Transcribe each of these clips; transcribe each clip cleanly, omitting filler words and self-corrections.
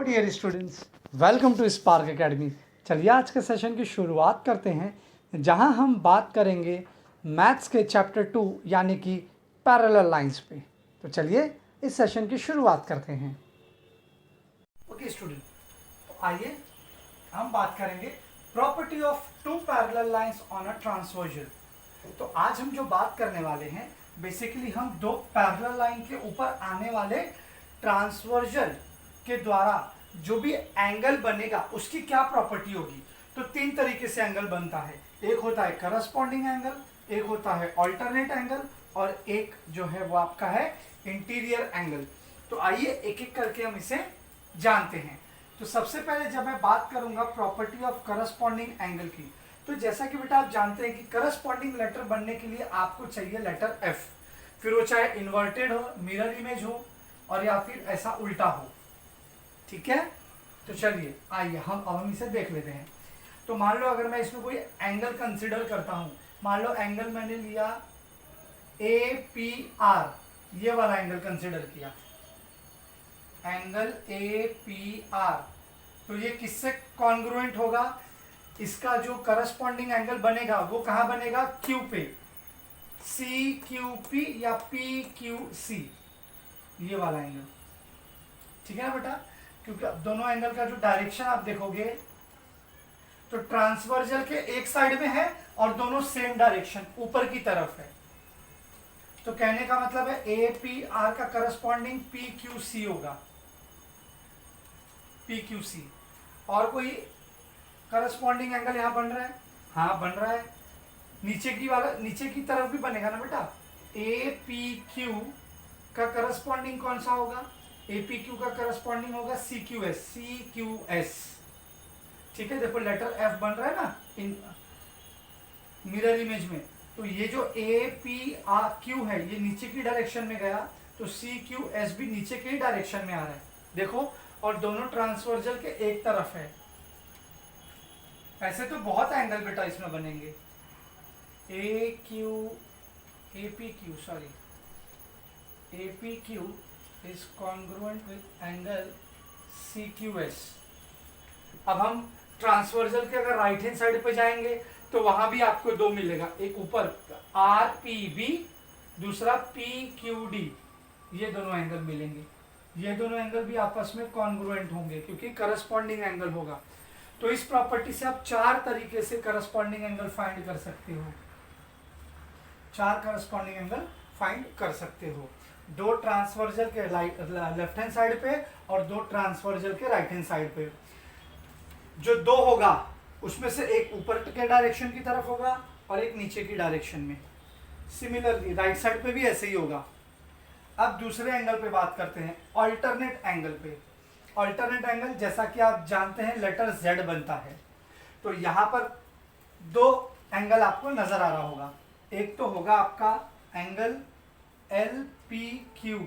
Dear students, welcome to Spark Academy. चलिए आज के सेशन की शुरुआत करते हैं, जहां हम बात करेंगे मैथ्स के चैप्टर 2 यानी कि पैरेलल लाइंस पे। तो चलिए इस सेशन की शुरुआत करते हैं। ओके स्टूडेंट, तो आइए हम बात करेंगे property of two parallel lines on a transversal. तो आज हम जो बात करने वाले हैं, बेसिकली हम दो पैरेलल लाइन के ऊपर आने वाले ट्रांसवर्जल के द्वारा जो भी एंगल बनेगा उसकी क्या प्रॉपर्टी होगी। तो तीन तरीके से एंगल बनता है, एक होता है करस्पॉन्डिंग एंगल, एक होता है ऑल्टरनेट एंगल और एक जो है वो आपका है इंटीरियर एंगल। तो आइए एक एक करके हम इसे जानते हैं। तो सबसे पहले जब मैं बात करूंगा प्रॉपर्टी ऑफ करस्पॉन्डिंग एंगल की, तो जैसा कि बेटा आप जानते हैं कि करस्पॉन्डिंग लेटर बनने के लिए आपको चाहिए लेटर एफ, फिर वो चाहे इन्वर्टेड हो, मिरर इमेज हो और या फिर ऐसा उल्टा हो। ठीक है, तो चलिए आइए हम इसे देख लेते हैं। तो मान लो अगर मैं इसमें कोई एंगल कंसीडर करता हूं, मान लो एंगल मैंने लिया APR, ये वाला एंगल कंसीडर किया, एंगल APR, तो ये किससे कॉन्ग्रुएंट होगा, इसका जो करस्पॉन्डिंग एंगल बनेगा वो कहां बनेगा, Q पे, CQP या PQC, ये वाला एंगल। ठीक है ना बेटा, क्योंकि दोनों एंगल का जो डायरेक्शन आप देखोगे तो ट्रांसवर्जल के एक साइड में है और दोनों सेम डायरेक्शन ऊपर की तरफ है। तो कहने का मतलब है APR का करस्पॉन्डिंग PQC होगा, PQC। और कोई करस्पॉन्डिंग एंगल यहां बन रहा है, हाँ बन रहा है, नीचे की तरफ भी बनेगा ना बेटा। APQ का करस्पॉन्डिंग कौन सा होगा, APQ का करस्पॉन्डिंग होगा CQS। ठीक है, देखो लेटर F बन रहा है ना इन मिरर इमेज में, तो ये जो APQ है ये नीचे की डायरेक्शन में गया, तो CQS भी नीचे के ही डायरेक्शन में आ रहा है, देखो, और दोनों ट्रांसवर्जल के एक तरफ है। ऐसे तो बहुत एंगल बेटा इसमें बनेंगे, APQ is congruent with angle CQS। अब हम ट्रांसवर्जल के अगर राइट हैंड साइड पे जाएंगे तो वहां भी आपको दो मिलेगा, एक ऊपर RPB, दूसरा PQD, ये दोनों एंगल मिलेंगे। ये दोनों एंगल भी आपस में कॉन्ग्रुएंट होंगे क्योंकि करस्पॉन्डिंग एंगल होगा। तो इस प्रॉपर्टी से आप चार तरीके से करस्पॉन्डिंग एंगल फाइंड कर सकते हो, चार करस्पॉन्डिंग एंगल फाइंड कर सकते हो, दो ट्रांसवर्जल के लेफ्ट हैंड साइड पे और दो ट्रांसवर्जल के राइट हैंड साइड पे। जो दो होगा उसमें से एक ऊपर के डायरेक्शन की तरफ होगा और एक नीचे की डायरेक्शन में। सिमिलरली राइट साइड पे भी ऐसे ही होगा। अब दूसरे एंगल पे बात करते हैं, ऑल्टरनेट एंगल पे। ऑल्टरनेट एंगल जैसा कि आप जानते हैं लेटर Z बनता है, तो यहां पर दो एंगल आपको नजर आ रहा होगा, एक तो होगा आपका एंगल LPQ।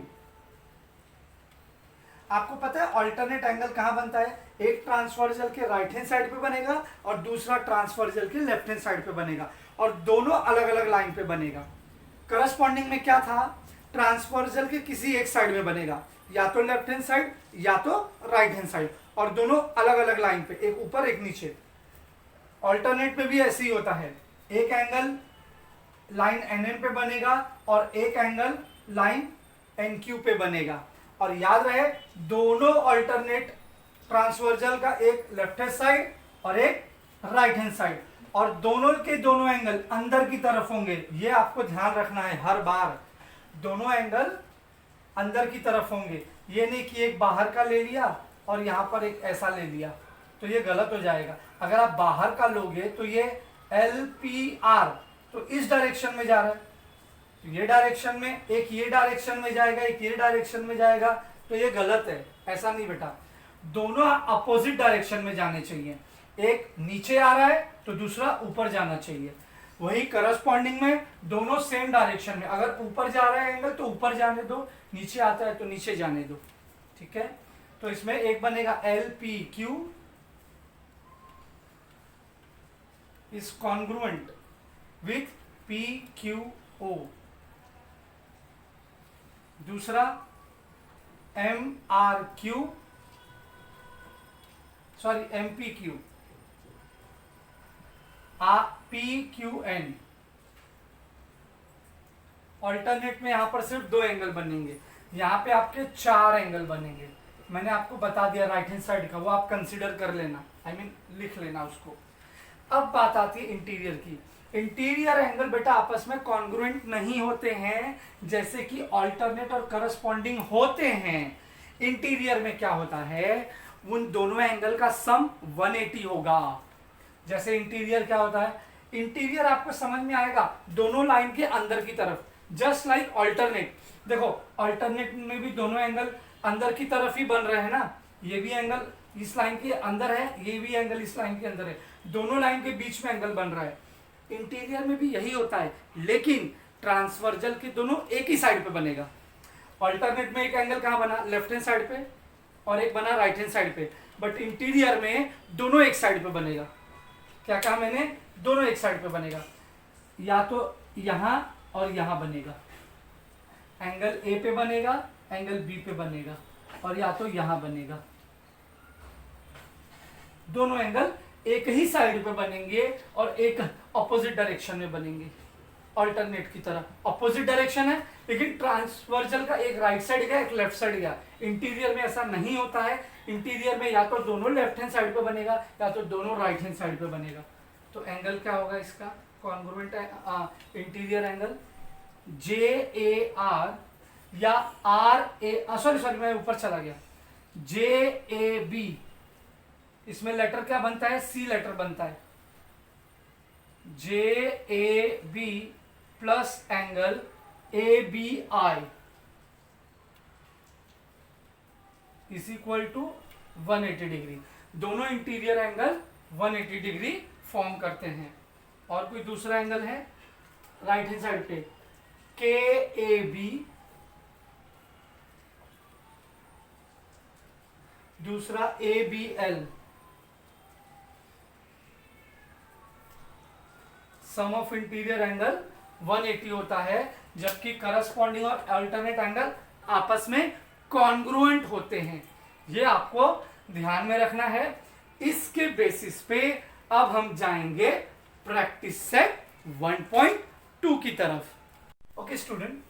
आपको पता है ऑल्टरनेट एंगल कहां बनता है, एक ट्रांसवर्जल के राइट हैंड साइड पे बनेगा और दूसरा ट्रांसवर्जल के लेफ्ट हैंड साइड पे बनेगा, और दोनों अलग अलग लाइन पे बनेगा। करस्पॉन्डिंग में क्या था, ट्रांसवर्जल के किसी एक साइड में बनेगा, या तो लेफ्ट हैंड साइड या तो राइट हैंड साइड, और दोनों अलग अलग लाइन पे, एक ऊपर एक नीचे। ऑल्टरनेट पे भी ऐसे ही होता है, एक एंगल लाइन NN पे बनेगा और एक एंगल लाइन NQ पे बनेगा। और याद रहे दोनों ऑल्टरनेट ट्रांसवर्जल का एक लेफ्ट हैंड साइड और एक राइट हैंड साइड, और दोनों के दोनों एंगल अंदर की तरफ होंगे। ये आपको ध्यान रखना है, हर बार दोनों एंगल अंदर की तरफ होंगे। ये नहीं कि एक बाहर का ले लिया और यहां पर एक ऐसा ले लिया, तो ये गलत हो जाएगा। अगर आप बाहर का लोगे तो ये LPR तो इस डायरेक्शन में जा रहा है, तो ये डायरेक्शन में, एक ये डायरेक्शन में जाएगा, एक ये डायरेक्शन में जाएगा, तो ये गलत है। ऐसा नहीं बेटा, दोनों अपोजिट डायरेक्शन में जाने चाहिए, एक नीचे आ रहा है तो दूसरा ऊपर जाना चाहिए। वही करस्पॉन्डिंग में दोनों सेम डायरेक्शन में, अगर ऊपर जा रहा है एंगल तो ऊपर जाने दो, नीचे आता है तो नीचे जाने दो। ठीक है, तो इसमें एक बनेगा LPQ is congruent with PQO, दूसरा MRQ sorry M P Q, P Q N. Alternate में यहां पर सिर्फ 2 एंगल बनेंगे, यहाँ पे आपके 4 एंगल बनेंगे। मैंने आपको बता दिया राइट हैंड साइड का, वो आप कंसीडर कर लेना, आई मीन लिख लेना उसको। अब बात आती है इंटीरियर की। इंटीरियर एंगल बेटा आपस में कॉन्ग्रुएंट नहीं होते हैं, जैसे कि ऑल्टरनेट और करस्पॉन्डिंग होते हैं। इंटीरियर में क्या होता है, उन दोनों एंगल का सम 180 होगा। जैसे इंटीरियर क्या होता है, इंटीरियर आपको समझ में आएगा दोनों लाइन के अंदर की तरफ, जस्ट लाइक ऑल्टरनेट। देखो ऑल्टरनेट में भी दोनों एंगल अंदर की तरफ ही बन रहे हैं ना, ये भी एंगल इस लाइन के अंदर है, ये भी एंगल इस लाइन के अंदर है, दोनों लाइन के बीच में एंगल बन रहा है। इंटीरियर में भी यही होता है, लेकिन ट्रांसवर्जल के दोनों एक ही साइड पे बनेगा। ऑल्टरनेट में एक एंगल कहाँ बना, लेफ्ट हैंड साइड पे, और एक बना राइट हैंड साइड पे, बट इंटीरियर में दोनों एक साइड पे बनेगा। क्या कहा मैंने, दोनों एक साइड पे बनेगा, या तो यहां और यहां बनेगा, एंगल ए पे बनेगा, एंगल बी पे बनेगा, और या तो यहां बनेगा। दोनों एंगल एक ही साइड पे बनेंगे और एक ऑपोजिट डायरेक्शन में बनेंगे। ऑल्टरनेट की तरह ऑपोजिट डायरेक्शन है, लेकिन ट्रांसवर्जल का एक राइट साइड गया, एक लेफ्ट साइड गया। इंटीरियर में ऐसा नहीं होता है, इंटीरियर में या तो दोनों लेफ्ट हैंड साइड पे बनेगा या तो दोनों राइट हैंड साइड पे बनेगा। तो एंगल क्या होगा इसका, congruent interior angle J A R या आर ए, सॉरी मैं ऊपर चला गया, जे ए बी, इसमें लेटर क्या बनता है, सी लेटर बनता है, J A B plus angle A B I is equal to 180 degree. दोनों इंटीरियर एंगल 180 डिग्री फॉर्म करते हैं। और कोई दूसरा एंगल है राइट हैंड साइड पे, के ए बी, दूसरा A B L, sum of interior angle 180 होता है, जबकि करस्पॉन्डिंग और अल्टरनेट एंगल आपस में कॉन्ग्रुएंट होते हैं। ये आपको ध्यान में रखना है। इसके बेसिस पे अब हम जाएंगे प्रैक्टिस सेट 1.2 की तरफ। Okay student,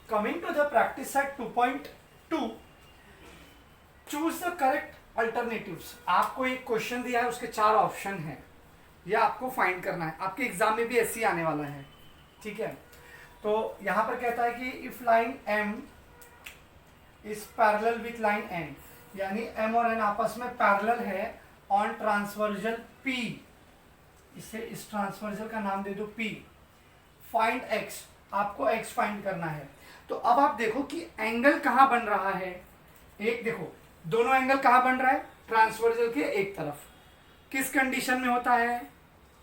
coming to the practice set 2.2, choose the correct alternatives. आपको एक क्वेश्चन दिया है, उसके 4 ऑप्शन हैं, ये आपको फाइंड करना है। आपके एग्जाम में भी ऐसे ही आने वाला है, ठीक है। तो यहां पर कहता है कि if line M is parallel with line N, यानी एम और एन आपस में पैरेलल है ऑन ट्रांसवर्जल पी, इसे इस ट्रांसवर्जल का नाम दे दो पी। फाइंड एक्स, आपको एक्स फाइंड करना है। तो अब आप देखो कि एंगल कहां बन रहा है। एक देखो, दोनों एंगल कहां बन रहा है, ट्रांसवर्जल के एक तरफ। किस कंडीशन में होता है,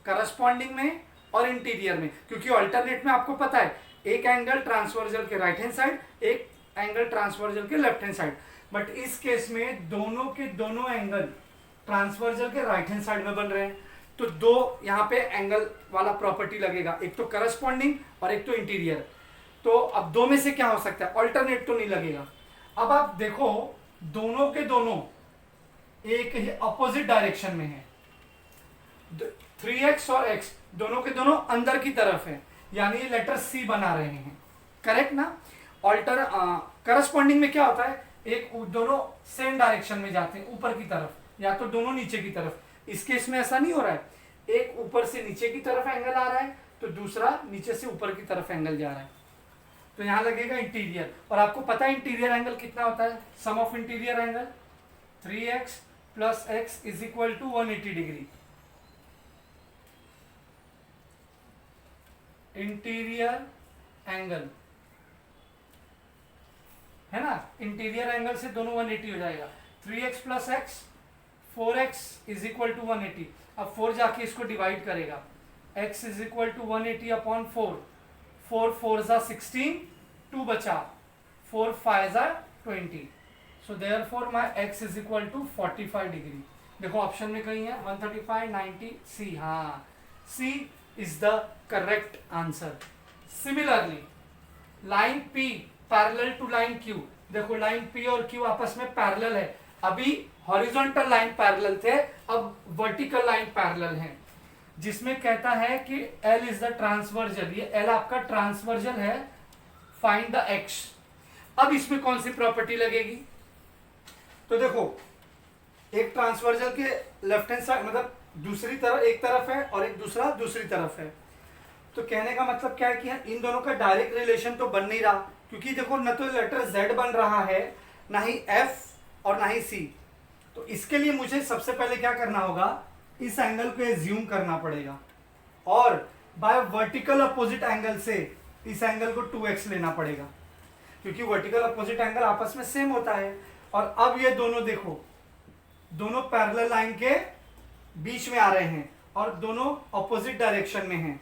करस्पॉन्डिंग में और इंटीरियर में, क्योंकि अल्टरनेट में आपको पता है एक एंगल ट्रांसवर्जल के राइट हैंड साइड, एक एंगल ट्रांसवर्जल के लेफ्ट हैंड साइड। बट इस केस में दोनों के दोनों एंगल ट्रांसवर्जल के राइट हैंड साइड में बन रहे हैं, तो दो यहाँ पे एंगल वाला प्रॉपर्टी लगेगा, एक तो करस्पॉन्डिंग और एक तो इंटीरियर। तो अब दो में से क्या हो सकता है, अल्टरनेट तो नहीं लगेगा। अब आप देखो दोनों के दोनों एक ही अपोजिट डायरेक्शन में है, 3x और x दोनों के दोनों अंदर की तरफ है, यानी ये लेटर C बना रहे हैं, करेक्ट ना। करस्पॉन्डिंग में क्या होता है, एक दोनों सेम डायरेक्शन में जाते हैं ऊपर की तरफ, या तो दोनों नीचे की तरफ। इस केस में ऐसा नहीं हो रहा है, एक ऊपर से नीचे की तरफ एंगल आ रहा है तो दूसरा नीचे से ऊपर की तरफ एंगल जा रहा है, तो यहां लगेगा इंटीरियर। और आपको पता है इंटीरियर एंगल कितना होता है, sum of interior angle 3x plus x is equal to 180 degree. Interior angle है ना, इंटीरियर एंगल से दोनों 180 हो जाएगा। 3x plus x 4x is equal to 180। अब 4 जाके इसको डिवाइड करेगा, x is equal to 180 upon 4, 4 4 जा 16, 2 बचा, 4 5 जा 20, so therefore my x is equal to 45 degree. देखो ऑप्शन में कहीं है 135, 90, C, हाँ C is the correct answer. Similarly, line P parallel to line Q, देखो लाइन P और Q आपस में पैरेलल है, अभी हॉरिजॉन्टल लाइन पैरेलल थे, अब वर्टिकल लाइन पैरेलल है, जिसमें कहता है कि L इज द ट्रांसवर्जल, ये L आपका ट्रांसवर्जल है, फाइंड द X। अब इसमें कौन सी प्रॉपर्टी लगेगी, तो देखो एक ट्रांसवर्जल के लेफ्ट हैंड साइड मतलब दूसरी तरफ एक तरफ है और एक दूसरा दूसरी तरफ है, तो कहने का मतलब क्या है कि इन दोनों का डायरेक्ट रिलेशन तो बन नहीं रहा, क्योंकि देखो न तो लेटर Z बन रहा है, ना ही F और ना ही C। तो इसके लिए मुझे सबसे पहले क्या करना होगा, इस एंगल को एज्यूम करना पड़ेगा और बाय वर्टिकल अपोजिट एंगल से इस एंगल को 2x लेना पड़ेगा, क्योंकि वर्टिकल अपोजिट एंगल आपस में सेम होता है। और अब ये दोनों देखो, दोनों पैरेलल लाइन के बीच में आ रहे हैं और दोनों अपोजिट डायरेक्शन में हैं,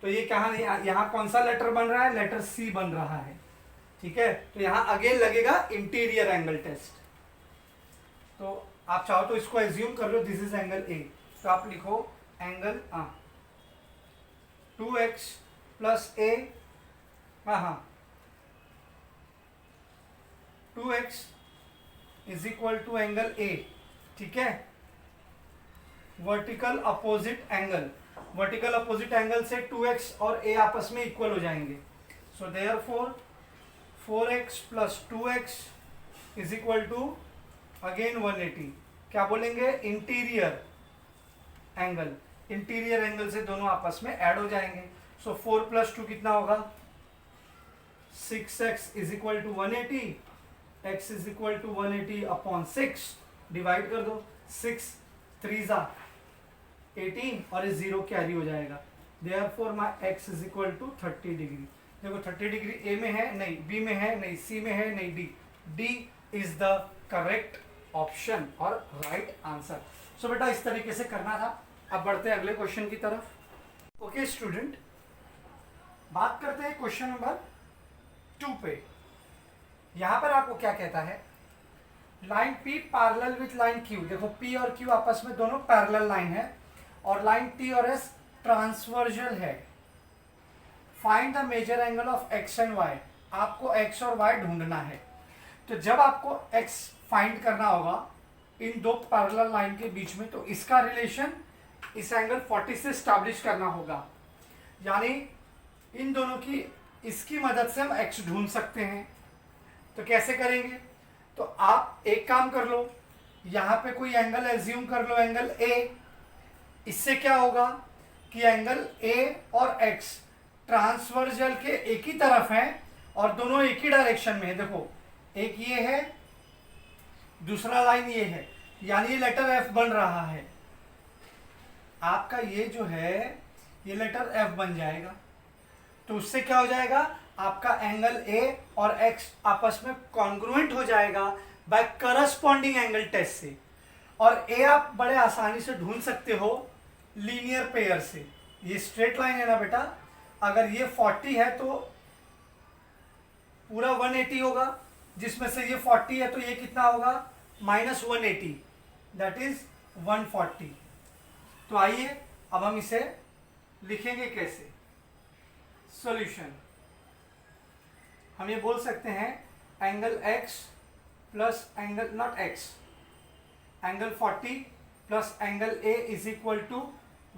तो ये कहाँ, यहाँ कौन सा लेटर बन रहा है, लेटर C बन रहा है, ठीक है। तो यहाँ अगेन लगेगा इंटीरियर एंगल टेस्ट। तो आप चाहो तो इसको एज्यूम कर लो, दिस इज एंगल A, तो आप लिखो एंगल 2x प्लस A, हाँ 2x is equal to angle A, ठीक है। Vertical opposite angle, vertical opposite angle से 2x और A आपस में इक्वल हो जाएंगे, so therefore 4x plus 2x is equal to again 180, क्या बोलेंगे, इंटीरियर एंगल, इंटीरियर एंगल से दोनों आपस में ऐड हो जाएंगे। सो 4 प्लस 2 कितना होगा, 6x is equal to 180, x is equal to 180 upon 6, divide कर दो, 6 3 18 और इस 0 कैरी हो जाएगा, therefore my x is equal to 30 degree. देखो 30 डिग्री A में है नहीं, B में है नहीं, C में है नहीं, D is the correct option और राइट आंसर। सो बेटा इस तरीके से करना था। अब बढ़ते हैं अगले क्वेश्चन की तरफ। ओके स्टूडेंट, बात करते हैं क्वेश्चन नंबर 2 पे। यहां पर आपको क्या कहता है, line P parallel with line Q, देखो P और Q आपस में दोनों पैरेलल लाइन है और लाइन T और S ट्रांसवर्जल है। Find the measure angle of x and y, आपको x और y ढूंढना है। तो जब आपको x फाइंड करना होगा इन दो पैरेलल लाइन के बीच में, तो इसका रिलेशन इस एंगल 40 से स्टैब्लिश करना होगा, यानी इन दोनों की इसकी मदद से हम x ढूंढ सकते हैं। तो कैसे करेंगे, तो आप एक काम कर लो, यहाँ पे कोई एंगल एज्यूम कर लो, एंगल A। इससे क्या होगा कि एंगल A और x ट्रांसवर्जल के एक ही तरफ हैं और दोनों एक ही डायरेक्शन में है। देखो एक ये है, दूसरा लाइन ये है, यानी ये लेटर F बन रहा है। आपका ये जो है ये लेटर F बन जाएगा, तो उससे क्या हो जाएगा, आपका एंगल A और x आपस में कॉन्ग्रुएंट हो जाएगा बाय करस्पॉन्डिंग एंगल टेस्ट से। और A आप बड़े आसानी से ढूंढ सकते हो लीनियर पेयर से। ये स्ट्रेट लाइन है ना बेटा, अगर ये 40 है तो पूरा 180 होगा, जिसमें से ये 40 है तो ये कितना होगा, -180, दैट इज 140। तो आइए अब हम इसे लिखेंगे कैसे। सॉल्यूशन, हम ये बोल सकते हैं angle x plus angle not x, angle 40 plus angle A is equal to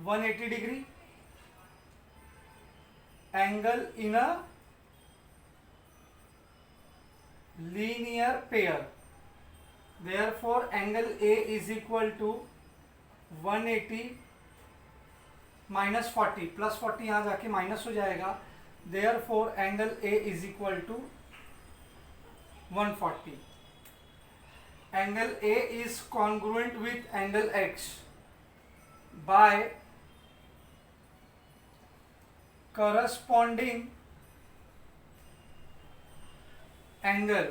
180 degree, angle in a linear pair, therefore angle A is equal to 180 minus 40, plus 40 यहाँ जाके माइनस हो जाएगा, therefore angle A is equal to 140. Angle A is congruent with angle X by corresponding angle.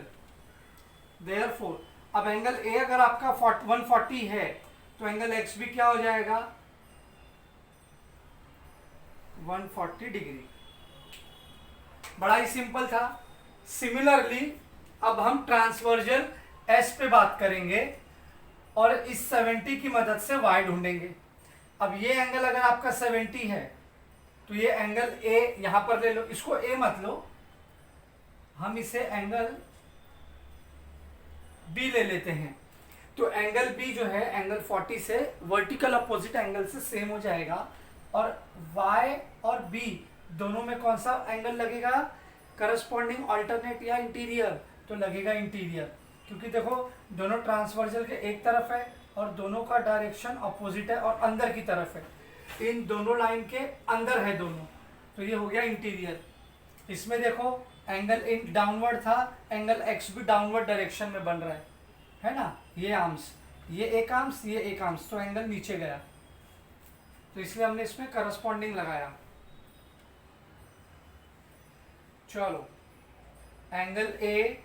Therefore अब angle A अगर आपका 140 है तो angle X भी क्या हो जाएगा, 140 डिग्री। बड़ा ही सिंपल था। सिमिलरली अब हम ट्रांसवर्जल S पे बात करेंगे और इस 70 की मदद से Y ढूंढेंगे। अब ये एंगल अगर आपका 70 है तो ये एंगल A यहां पर ले लो, इसको A मत लो, हम इसे एंगल B ले लेते हैं। तो एंगल बी जो है एंगल 40 से वर्टिकल अपोजिट एंगल से सेम हो जाएगा, और y और b दोनों में कौन सा एंगल लगेगा, करस्पॉन्डिंग अल्टरनेट या इंटीरियर, तो लगेगा इंटीरियर, क्योंकि देखो दोनों ट्रांसवर्जल के एक तरफ है और दोनों का डायरेक्शन अपोजिट है और अंदर की तरफ है, इन दोनों लाइन के अंदर है दोनों, तो ये हो गया इंटीरियर। इसमें देखो एंगल इन डाउनवर्ड था, एंगल एक्स भी डाउनवर्ड डायरेक्शन में बन रहा है ना, ये आर्म्स, ये एक आर्म्स, ये एक आर्म्स, तो एंगल नीचे गया, तो इसलिए हमने इसमें करस्पॉन्डिंग लगाया। चलो angle A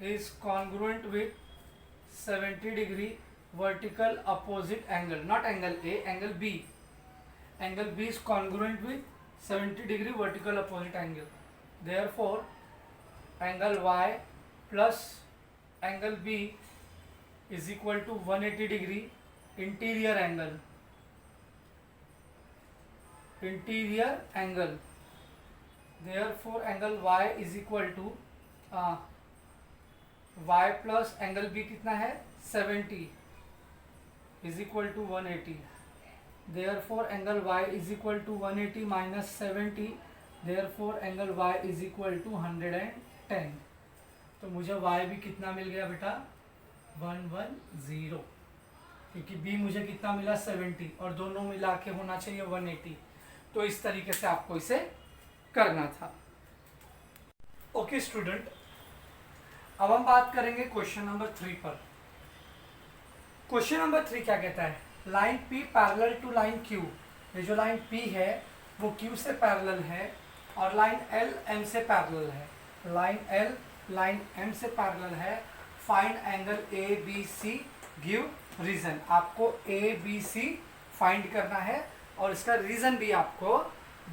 is congruent with 70 degree vertical opposite angle, not angle A, angle B. Angle B is congruent with 70 degree vertical opposite angle. Therefore, angle Y plus angle B is equal to 180 degree interior angle. Interior angle. Therefore, angle Y is equal to y plus angle B कितना है 70 is equal to 180, therefore angle y is equal to 180 minus 70, therefore angle y is equal to 110। तो मुझे y भी कितना मिल गया बेटा 110, क्योंकि b मुझे कितना मिला 70 और दोनों मिला के होना चाहिए 180, तो इस तरीके से आपको इसे करना था। ओके स्टूडेंट, अब हम बात करेंगे क्वेश्चन नंबर 3 पर। क्वेश्चन नंबर 3 क्या कहता है, line P parallel to line Q, ये जो लाइन P है वो Q से पैरेलल है और लाइन L M से पैरेलल है, लाइन L लाइन M से पैरेलल है, find angle ABC, give reason. आपको ABC फाइंड करना है और इसका रीजन भी आपको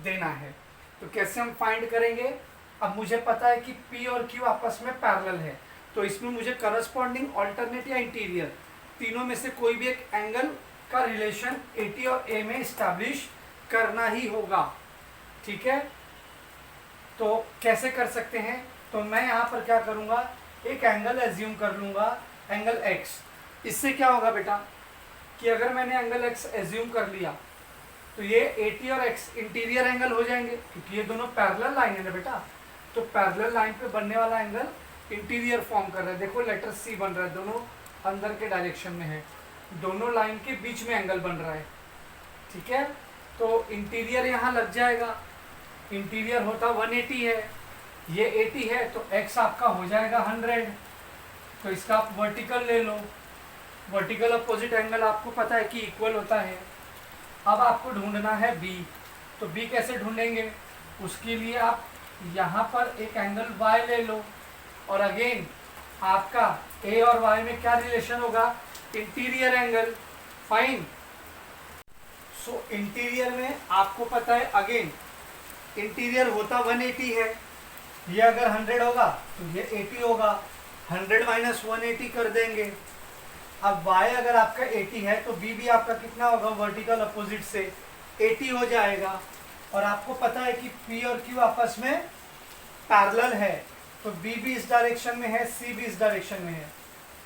देना है। तो कैसे हम फाइंड करेंगे, अब मुझे पता है कि P और Q आपस में पैरेलल है, तो इसमें मुझे करस्पॉन्डिंग अल्टरनेट या इंटीरियर तीनों में से कोई भी एक एंगल का रिलेशन AT और A में इस्टेब्लिश करना ही होगा। ठीक है, तो कैसे कर सकते हैं, तो मैं यहाँ पर क्या करूँगा, एक एंगल एज्यूम कर लूँगा, एंगल X। इससे क्या होगा बेटा कि अगर मैंने एंगल X एज्यूम कर लिया तो ये AT और X इंटीरियर एंगल हो जाएंगे, क्योंकि ये दोनों पैरेलल लाइन है ना बेटा, तो पैरेलल लाइन पे बनने वाला एंगल इंटीरियर फॉर्म कर रहा है। देखो लेटर C बन रहा है, दोनों अंदर के डायरेक्शन में है, दोनों लाइन के बीच में एंगल बन रहा है। ठीक है, तो इंटीरियर यहाँ लग जाएगा, इंटीरियर होता 180 है, ये 80 है, तो X आपका हो जाएगा 100, तो इसका आप वर्टिकल ले लो, वर्टिकल अपोजिट एंगल आपको पता है कि इक्वल होता है। अब आपको ढूंढना है B, तो B कैसे ढूंढेंगे, उसके लिए आप यहाँ पर एक एंगल Y ले लो, और अगेन आपका A और Y में क्या रिलेशन होगा, इंटीरियर एंगल, फाइन। सो इंटीरियर में आपको पता है अगेन इंटीरियर होता 180 है, ये अगर 100 होगा तो ये 80 होगा, 100 माइनस 180 कर देंगे। अब y अगर आपका 80 है तो b भी आपका कितना होगा, वर्टिकल अपोजिट से 80 हो जाएगा। और आपको पता है कि p और q आपस में पैरेलल है, तो b भी इस डायरेक्शन में है, c भी इस डायरेक्शन में है,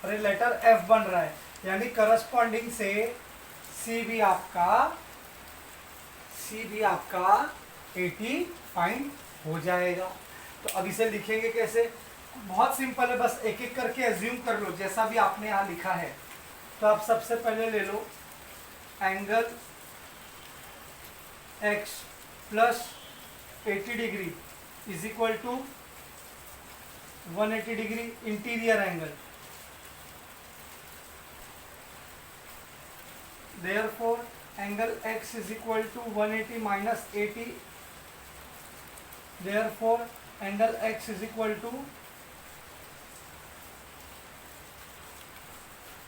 और ये लेटर f बन रहा है, यानी करस्पॉन्डिंग से c भी आपका 80 फाइंड हो जाएगा। तो अब इसे लिखेंगे कैसे, बहुत सिंपल है, बस एक एक करके एज्यूम कर लो जैसा भी आपने यहाँ लिखा है। तो आप सबसे पहले ले लो angle x plus 80 degree is equal to 180 degree interior angle, therefore angle x is equal to 180 minus 80, therefore angle x is equal to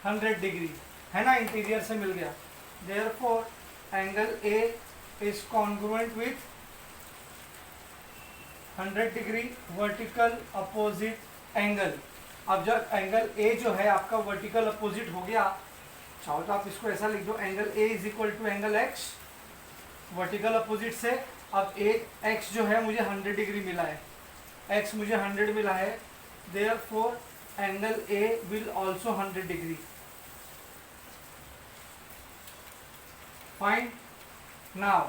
100 degree, है ना, इंटीरियर से मिल गया। therefore angle A is congruent with 100 degree vertical opposite angle. अब जब angle A जो है आपका vertical opposite हो गया, चाहो तो आप इसको ऐसा लिख दो, angle A is equal to angle X vertical opposite से। अब X जो है मुझे 100 डिग्री मिला है, X मुझे 100 मिला है, therefore angle A will also 100 degree. Fine. Now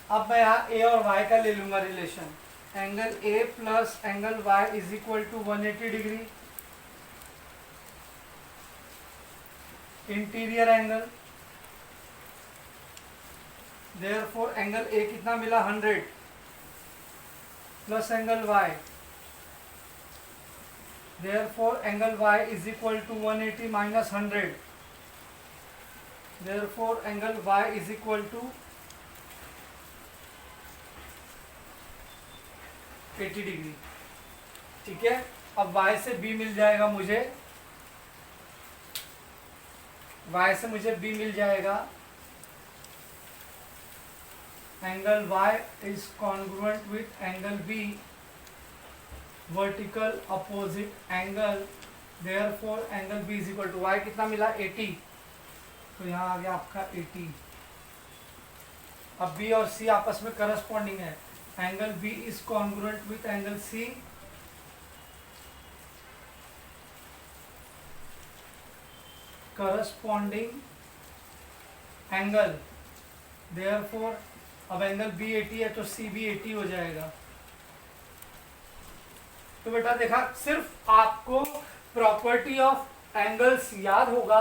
अब मैं यहाँ A और Y का ले लूंगा relation. Angle A plus angle Y is equal to 180 degree. Interior angle, therefore angle A कितना मिला 100 plus angle Y, therefore angle Y is equal to 180 minus 100, therefore angle Y is equal to 80 degree. ठीक है. अब Y से B मिल जाएगा मुझे, Y से मुझे B मिल जाएगा. Angle Y is congruent with angle B, vertical opposite angle, therefore angle B is equal to Y कितना मिला 80, तो यहाँ आ गया आपका 80. अब B और C आपस में करस्पॉन्डिंग है. Angle B is congruent with angle C, corresponding angle, therefore अब एंगल B 80 है तो C भी 80 हो जाएगा. तो बेटा देखा, सिर्फ आपको प्रॉपर्टी ऑफ एंगल्स याद होगा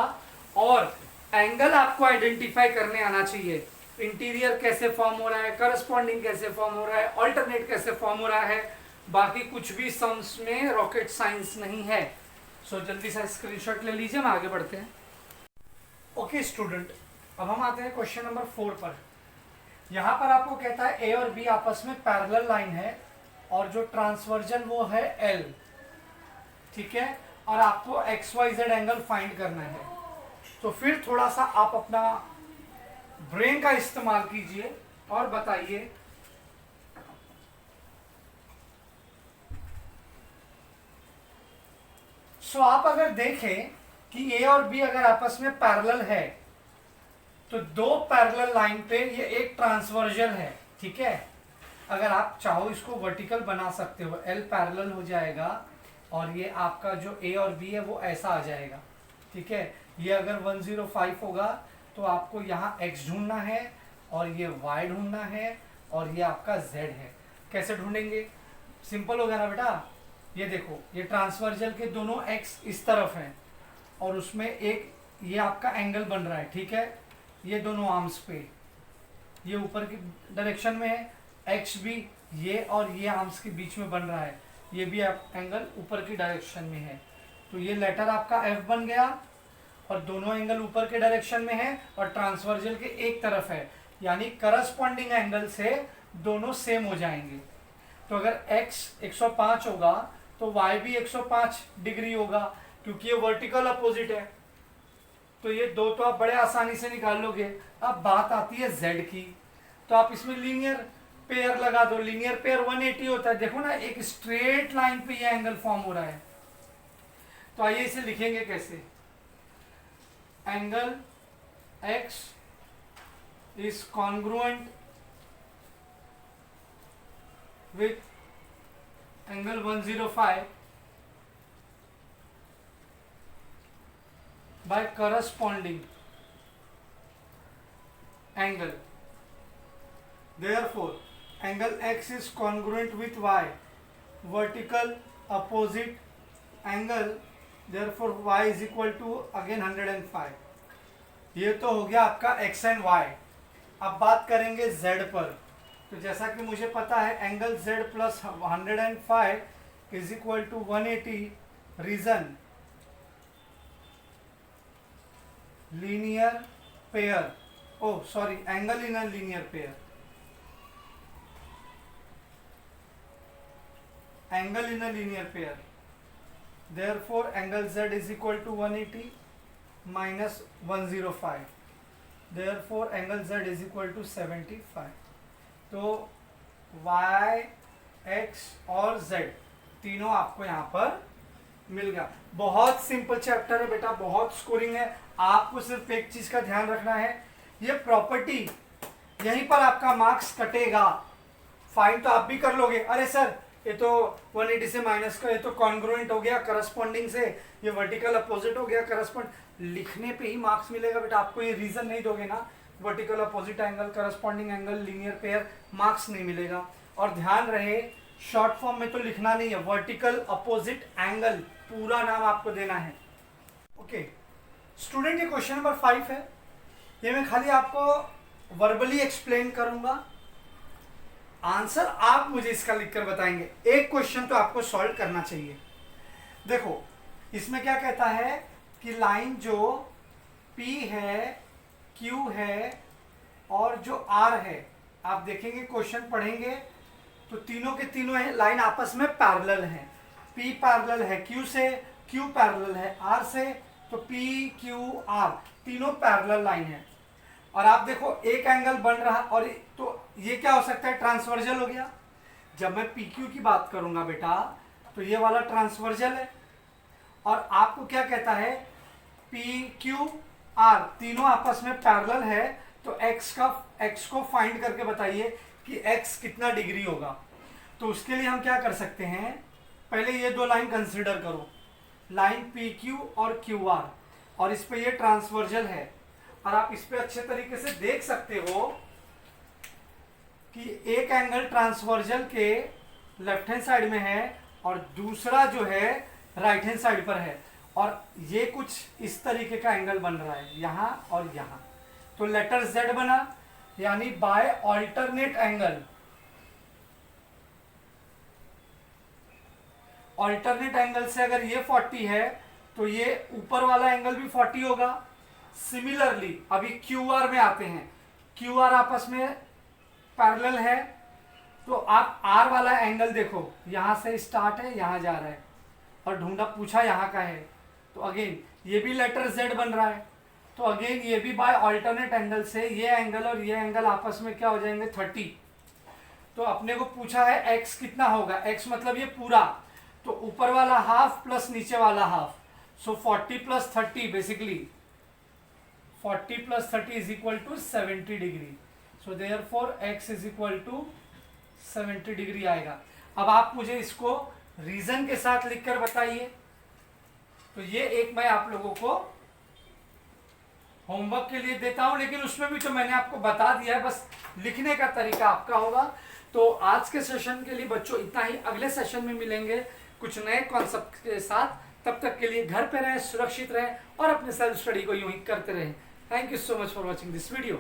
और एंगल आपको आइडेंटिफाई करने आना चाहिए. इंटीरियर कैसे फॉर्म हो रहा है, करस्पॉन्डिंग कैसे फॉर्म हो रहा है, ऑल्टरनेट कैसे फॉर्म हो रहा है, बाकी कुछ भी सम्स में रॉकेट साइंस नहीं है. सो जल्दी से स्क्रीनशॉट ले लीजिए, हम आगे बढ़ते हैं. ओके स्टूडेंट, अब हम आते हैं क्वेश्चन नंबर 4 पर. यहाँ पर आपको कहता है ए और बी आपस में पैरेलल लाइन है और जो ट्रांसवर्जन वो है एल. ठीक है. और आपको X Y Z angle find करना है. तो फिर थोड़ा सा आप अपना ब्रेन का इस्तेमाल कीजिए और बताइए. सो आप अगर देखें कि ए और बी अगर आपस में पैरेलल है तो दो पैरेलल लाइन पे ये एक ट्रांसवर्जन है. ठीक है. अगर आप चाहो इसको वर्टिकल बना सकते हो, एल पैरेलल हो जाएगा और ये आपका जो ए और बी है वो ऐसा आ जाएगा. ठीक है. ये अगर 105 होगा तो आपको यहाँ x ढूंढना है और ये y ढूंढना है और ये आपका z है. कैसे ढूंढेंगे? सिंपल हो गया ना बेटा. ये देखो, ये ट्रांसवर्जल के दोनों x इस तरफ हैं और उसमें एक ये आपका एंगल बन रहा है. ठीक है. ये दोनों आर्म्स पे ये ऊपर की डायरेक्शन में है, x भी ये और ये आर्म्स के बीच में बन रहा है, ये भी एंगल ऊपर की डायरेक्शन में है. तो ये लेटर आपका f बन गया और दोनों एंगल ऊपर के डायरेक्शन में है और ट्रांसवर्जल के एक तरफ है, यानी करस्पॉन्डिंग एंगल से दोनों सेम हो जाएंगे. तो अगर x 105 होगा तो y भी 105 डिग्री होगा क्योंकि ये वर्टिकल अपोजिट है. तो ये दो तो आप बड़े आसानी से निकाल लोगे. अब बात आती है z की, तो आप इसमें लीनियर पेयर लगा दो. लीनियर पेयर 180 होता है. देखो ना, एक स्ट्रेट लाइन पे ये एंगल फॉर्म हो रहा है. तो आइए इसे लिखेंगे कैसे. Angle x is congruent with angle 105 by corresponding angle. Therefore, angle x is congruent with y, vertical opposite angle. Therefore, y is equal to again 105. ये तो हो गया आपका x एंड y. अब बात करेंगे z पर. तो जैसा कि मुझे पता है एंगल z प्लस 105 is equal to 180. Reason linear pair, oh sorry, angle in a linear pair. Angle in a linear pair. Therefore, angle Z is equal to 180 minus 105. Therefore, angle Z is equal to 75. तो y, x और z तीनों आपको यहाँ पर मिल गया. बहुत simple chapter है बेटा, बहुत स्कोरिंग है. आपको सिर्फ एक चीज का ध्यान रखना है, ये प्रॉपर्टी यहीं पर आपका मार्क्स कटेगा. फाइन तो आप भी कर लोगे. अरे सर ये तो 180 से माइनस का, ये तो कॉन्ग्रुएंट हो गया करस्पॉन्डिंग से, ये वर्टिकल अपोजिट हो गया करस्पॉन्ड। लिखने पे ही मार्क्स मिलेगा बेटा, आपको ये रीजन नहीं दोगे ना, vertical opposite angle, corresponding angle, linear pair, marks नहीं मिलेगा। और ध्यान रहे शॉर्ट फॉर्म में तो लिखना नहीं है, वर्टिकल अपोजिट एंगल पूरा नाम आपको देना है। ओके स्टूडेंट, ये क्वेश्चन नंबर 5 है, ये मैं खाली आपको वर्बली एक्सप्लेन करूंगा, आंसर आप मुझे इसका लिखकर बताएंगे। एक क्वेश्चन तो आपको सॉल्व करना चाहिए। देखो इसमें क्या कहता है कि लाइन जो P है, Q है और जो R है, आप देखेंगे क्वेश्चन पढ़ेंगे तो तीनों के तीनों लाइन आपस में पैरेलल हैं। P पैरेलल है Q से, Q पैरेलल है R से, तो P Q R तीनों पैरेलल लाइन है। और आप देखो एक एंगल बन रहा, और तो ये क्या हो सकता है, ट्रांसवर्जल हो गया। जब मैं PQ की बात करूंगा बेटा तो ये वाला ट्रांसवर्जल है। और आपको क्या कहता है, PQR तीनों आपस में पैरेलल है, तो x को फाइंड करके बताइए कि x कितना डिग्री होगा। तो उसके लिए हम क्या कर सकते हैं, पहले ये दो लाइन कंसिडर करो, लाइन PQ और QR, और इस पे ये ट्रांसवर्जल है। और आप इस पे अच्छे तरीके से देख सकते हो कि एक एंगल ट्रांसवर्जल के लेफ्ट हैंड साइड में है और दूसरा जो है राइट हैंड साइड पर है, और ये कुछ इस तरीके का एंगल बन रहा है यहाँ और यहाँ। तो लेटर Z बना, यानी by alternate angle, alternate angle से अगर ये 40 है तो ये ऊपर वाला एंगल भी 40 होगा। सिमिलरली अभी QR में आते हैं, QR आपस में पैरेलल है, तो आप R वाला एंगल देखो, यहां से स्टार्ट है यहां जा रहा है, और ढूंढा पूछा यहाँ का है, तो अगेन ये भी लेटर Z बन रहा है। तो अगेन ये भी बाय ऑल्टरनेट एंगल से ये एंगल और ये एंगल आपस में क्या हो जाएंगे, 30। तो अपने को पूछा है x कितना होगा, x मतलब ये पूरा, तो ऊपर वाला हाफ प्लस नीचे वाला half, so 40 plus 30 basically 40 plus 30 is equal to 70 degree. So therefore x is equal to 70 degree आएगा। अब आप मुझे इसको रीजन के साथ लिखकर बताइए। तो ये एक मैं आप लोगों को होमवर्क के लिए देता हूं, लेकिन उसमें भी तो मैंने आपको बता दिया है, बस लिखने का तरीका आपका होगा। तो आज के सेशन के लिए बच्चों इतना ही, अगले सेशन में मिलेंगे कुछ नए कॉन्सेप्ट के साथ। तब तक के लिए घर पे रहें, सुरक्षित रहें और अपने सेल्फ स्टडी को यूं ही करते रहें। Thank you so much for watching this video.